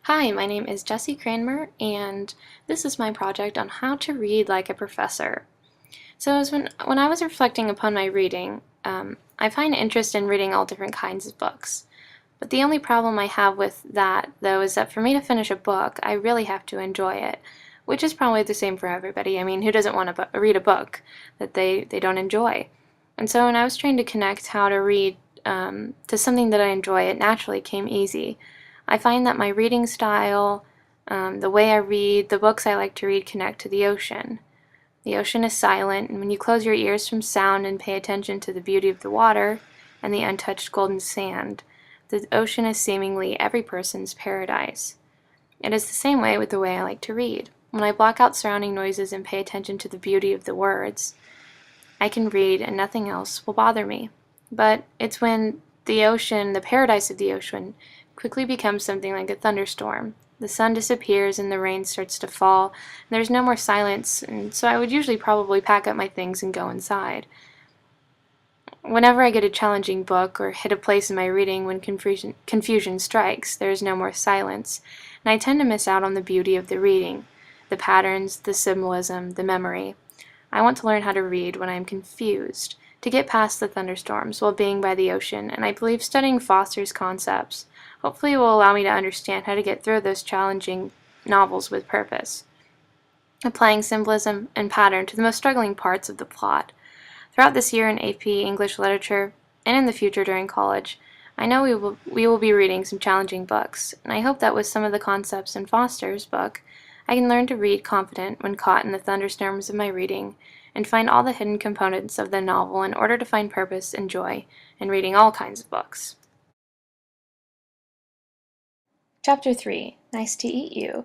Hi, my name is Jessie Cranmer, and this is my project on how to read like a professor. So when I was reflecting upon my reading, I find interest in reading all different kinds of books. But the only problem I have with that, though, is that for me to finish a book, I really have to enjoy it, which is probably the same for everybody. I mean, who doesn't want to read a book that they don't enjoy? And so when I was trying to connect how to read to something that I enjoy, it naturally came easy. I find that my reading style, the way I read, the books I like to read connect to the ocean. The ocean is silent, and when you close your ears from sound and pay attention to the beauty of the water and the untouched golden sand, the ocean is seemingly every person's paradise. It is the same way with the way I like to read. When I block out surrounding noises and pay attention to the beauty of the words, I can read and nothing else will bother me. But it's when the ocean, the paradise of the ocean, quickly becomes something like a thunderstorm. The sun disappears and the rain starts to fall, and there's no more silence, and so I would usually probably pack up my things and go inside. Whenever I get a challenging book or hit a place in my reading when confusion strikes, there is no more silence, and I tend to miss out on the beauty of the reading, the patterns, the symbolism, the memory. I want to learn how to read when I am confused, to get past the thunderstorms while being by the ocean, and I believe studying Foster's concepts hopefully will allow me to understand how to get through those challenging novels with purpose, applying symbolism and pattern to the most struggling parts of the plot. Throughout this year in AP English Literature, and in the future during college, I know we will be reading some challenging books, and I hope that with some of the concepts in Foster's book, I can learn to read confident when caught in the thunderstorms of my reading, and find all the hidden components of the novel in order to find purpose and joy in reading all kinds of books. Chapter 3: Nice to Eat You.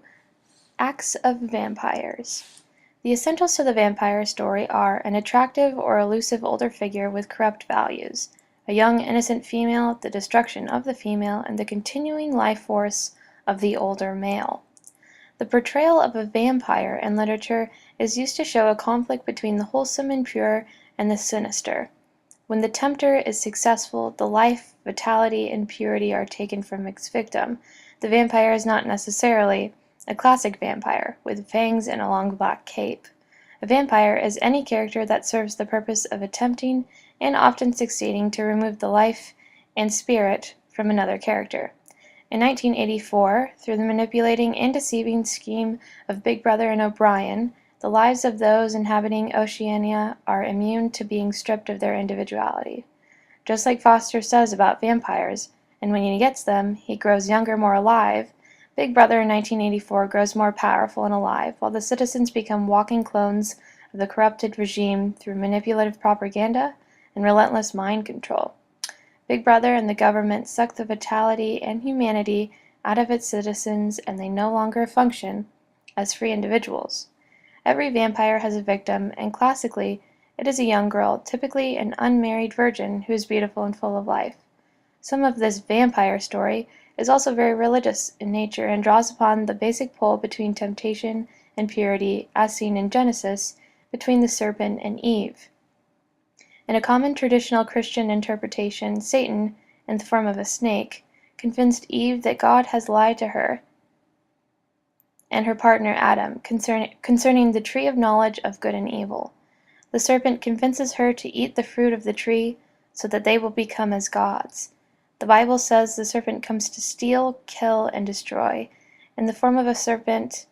Acts of Vampires. The essentials to the vampire story are an attractive or elusive older figure with corrupt values, a young innocent female, the destruction of the female, and the continuing life force of the older male. The portrayal of a vampire in literature is used to show a conflict between the wholesome and pure and the sinister. When the tempter is successful, the life, vitality, and purity are taken from its victim. The vampire is not necessarily a classic vampire, with fangs and a long black cape. A vampire is any character that serves the purpose of attempting, and often succeeding, to remove the life and spirit from another character. In 1984, through the manipulating and deceiving scheme of Big Brother and O'Brien, the lives of those inhabiting Oceania are immune to being stripped of their individuality. Just like Foster says about vampires, and when he gets them, he grows younger, more alive. Big Brother in 1984 grows more powerful and alive, while the citizens become walking clones of the corrupted regime through manipulative propaganda and relentless mind control. Big Brother and the government suck the vitality and humanity out of its citizens, and they no longer function as free individuals. Every vampire has a victim, and classically, it is a young girl, typically an unmarried virgin, who is beautiful and full of life. Some of this vampire story is also very religious in nature and draws upon the basic pull between temptation and purity as seen in Genesis between the serpent and Eve. In a common traditional Christian interpretation, Satan, in the form of a snake, convinced Eve that God has lied to her and her partner Adam concerning the tree of knowledge of good and evil. The serpent convinces her to eat the fruit of the tree so that they will become as gods. The Bible says the serpent comes to steal, kill, and destroy, in the form of a serpent,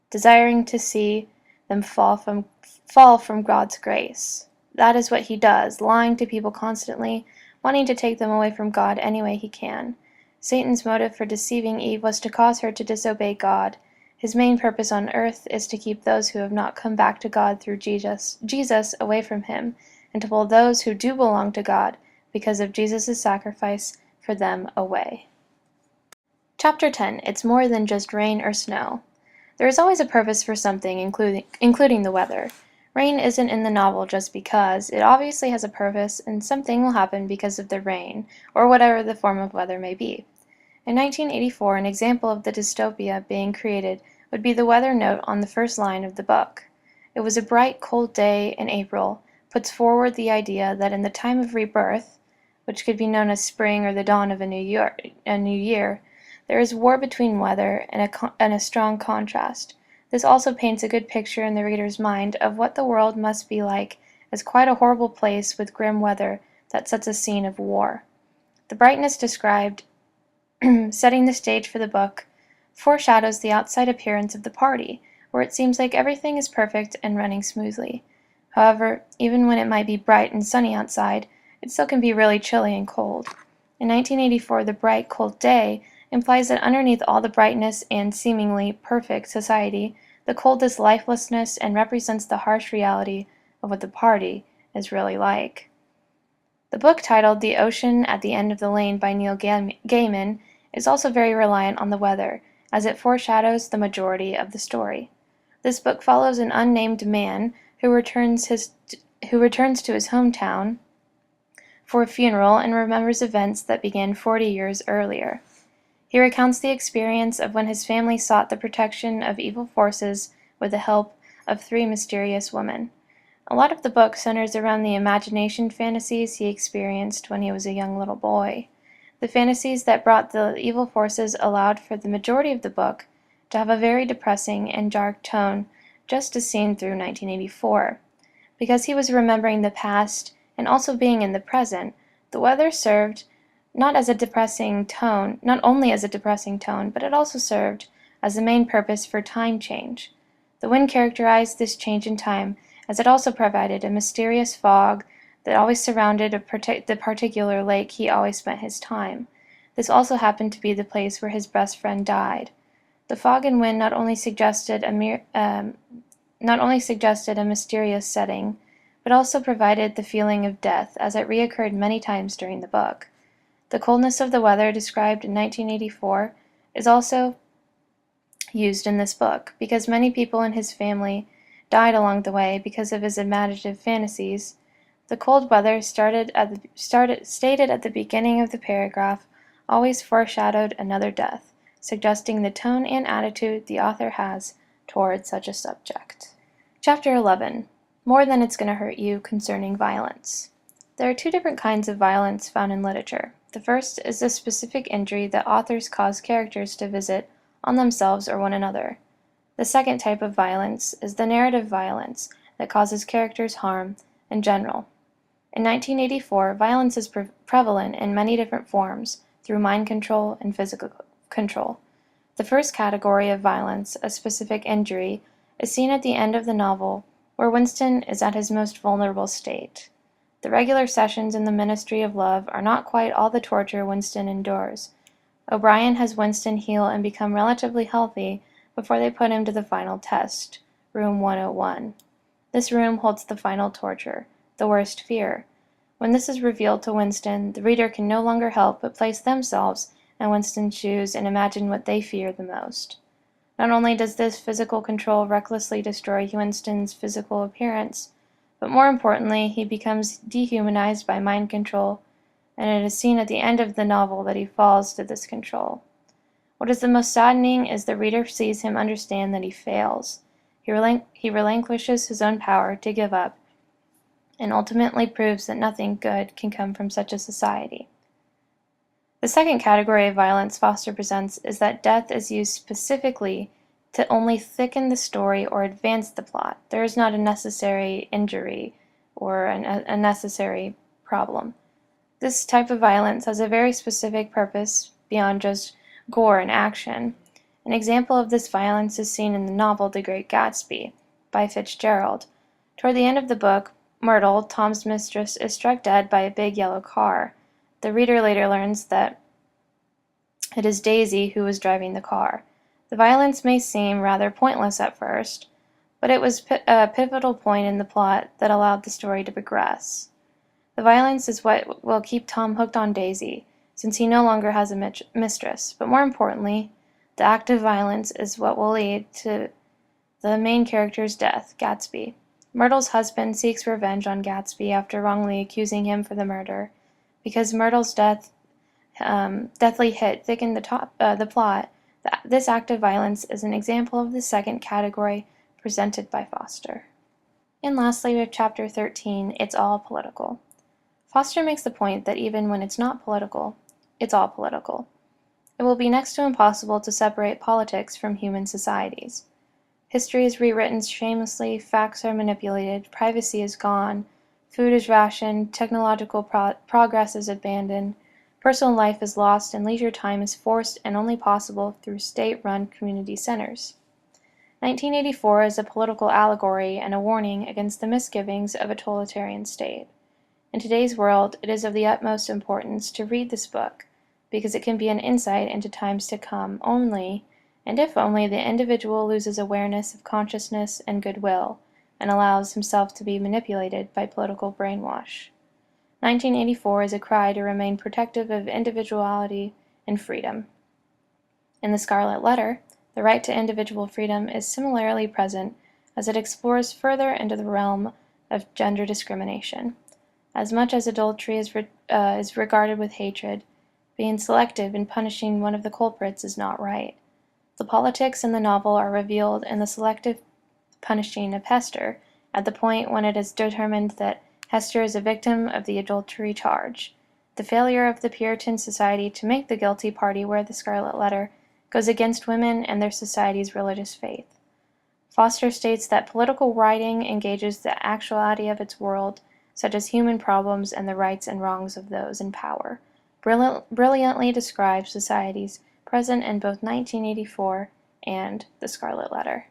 desiring to see them fall from God's grace. That is what he does, lying to people constantly, wanting to take them away from God any way he can. Satan's motive for deceiving Eve was to cause her to disobey God. His main purpose on earth is to keep those who have not come back to God through Jesus away from him, and to pull those who do belong to God because of Jesus' sacrifice for them away. Chapter 10: It's More Than Just Rain or Snow. There is always a purpose for something, including the weather. Rain isn't in the novel just because. It obviously has a purpose, and something will happen because of the rain, or whatever the form of weather may be. In 1984, an example of the dystopia being created would be the weather note on the first line of the book. It was a bright, cold day in April, puts forward the idea that in the time of rebirth, which could be known as spring or the dawn of a new year, There is war between weather and a strong contrast. This also paints a good picture in the reader's mind of what the world must be like as quite a horrible place with grim weather that sets a scene of war. The brightness described, setting the stage for the book, foreshadows the outside appearance of the party, where it seems like everything is perfect and running smoothly. However, even when it might be bright and sunny outside, it still can be really chilly and cold. In 1984, the bright, cold day implies that underneath all the brightness and seemingly perfect society, the cold is lifelessness and represents the harsh reality of what the party is really like. The book titled The Ocean at the End of the Lane by Neil Gaiman is also very reliant on the weather, as it foreshadows the majority of the story. This book follows an unnamed man who returns to his hometown for a funeral and remembers events that began 40 years earlier. He recounts the experience of when his family sought the protection of evil forces with the help of three mysterious women. A lot of the book centers around the imagination fantasies he experienced when he was a young little boy. The fantasies that brought the evil forces allowed for the majority of the book to have a very depressing and dark tone, just as seen through 1984. Because he was remembering the past and also being in the present, the weather served not only as a depressing tone, but it also served as the main purpose for time change. The wind characterized this change in time, as it also provided a mysterious fog that always surrounded the particular lake he always spent his time. This also happened to be the place where his best friend died. The fog and wind not only suggested a mysterious setting, but also provided the feeling of death, as it reoccurred many times during the book. The coldness of the weather described in 1984 is also used in this book, because many people in his family died along the way because of his imaginative fantasies. The cold weather stated at the beginning of the paragraph always foreshadowed another death, suggesting the tone and attitude the author has toward such a subject. Chapter 11. More Than It's Gonna Hurt You Concerning Violence. There are two different kinds of violence found in literature. The first is the specific injury that authors cause characters to visit on themselves or one another. The second type of violence is the narrative violence that causes characters harm in general. In 1984, violence is prevalent in many different forms through mind control and physical control. The first category of violence, a specific injury, is seen at the end of the novel, where Winston is at his most vulnerable state. The regular sessions in the Ministry of Love are not quite all the torture Winston endures. O'Brien has Winston heal and become relatively healthy before they put him to the final test, Room 101. This room holds the final torture, the worst fear. When this is revealed to Winston, the reader can no longer help but place themselves in Winston's shoes and imagine what they fear the most. Not only does this physical control recklessly destroy Winston's physical appearance, but more importantly, he becomes dehumanized by mind control, and it is seen at the end of the novel that he falls to this control. What is the most saddening is the reader sees him understand that he fails. He relinquishes his own power to give up, and ultimately proves that nothing good can come from such a society. The second category of violence Foster presents is that death is used specifically to only thicken the story or advance the plot. There is not a necessary injury or a necessary problem. This type of violence has a very specific purpose beyond just gore and action. An example of this violence is seen in the novel The Great Gatsby by Fitzgerald. Toward the end of the book, Myrtle, Tom's mistress, is struck dead by a big yellow car. The reader later learns that it is Daisy who was driving the car. The violence may seem rather pointless at first, but it was a pivotal point in the plot that allowed the story to progress. The violence is what will keep Tom hooked on Daisy, since he no longer has a mistress, but more importantly, the act of violence is what will lead to the main character's death, Gatsby. Myrtle's husband seeks revenge on Gatsby after wrongly accusing him for the murder. Because Myrtle's deathly hit thickened the plot, this act of violence is an example of the second category presented by Foster. And lastly, we have Chapter 13, It's All Political. Foster makes the point that even when it's not political, it's all political. It will be next to impossible to separate politics from human societies. History is rewritten shamelessly, facts are manipulated, privacy is gone, food is rationed, technological progress is abandoned, personal life is lost, and leisure time is forced and only possible through state-run community centers. 1984 is a political allegory and a warning against the misgivings of a totalitarian state. In today's world, it is of the utmost importance to read this book, because it can be an insight into times to come only, and if only, the individual loses awareness of consciousness and goodwill, and allows himself to be manipulated by political brainwash. 1984 is a cry to remain protective of individuality and freedom. In The Scarlet Letter, the right to individual freedom is similarly present as it explores further into the realm of gender discrimination. As much as adultery is regarded with hatred, being selective in punishing one of the culprits is not right. The politics in the novel are revealed in the selective punishing of Hester, at the point when it is determined that Hester is a victim of the adultery charge. The failure of the Puritan Society to make the guilty party wear the scarlet letter goes against women and their society's religious faith. Foster states that political writing engages the actuality of its world, such as human problems and the rights and wrongs of those in power, brilliantly describes societies present in both 1984 and The Scarlet Letter.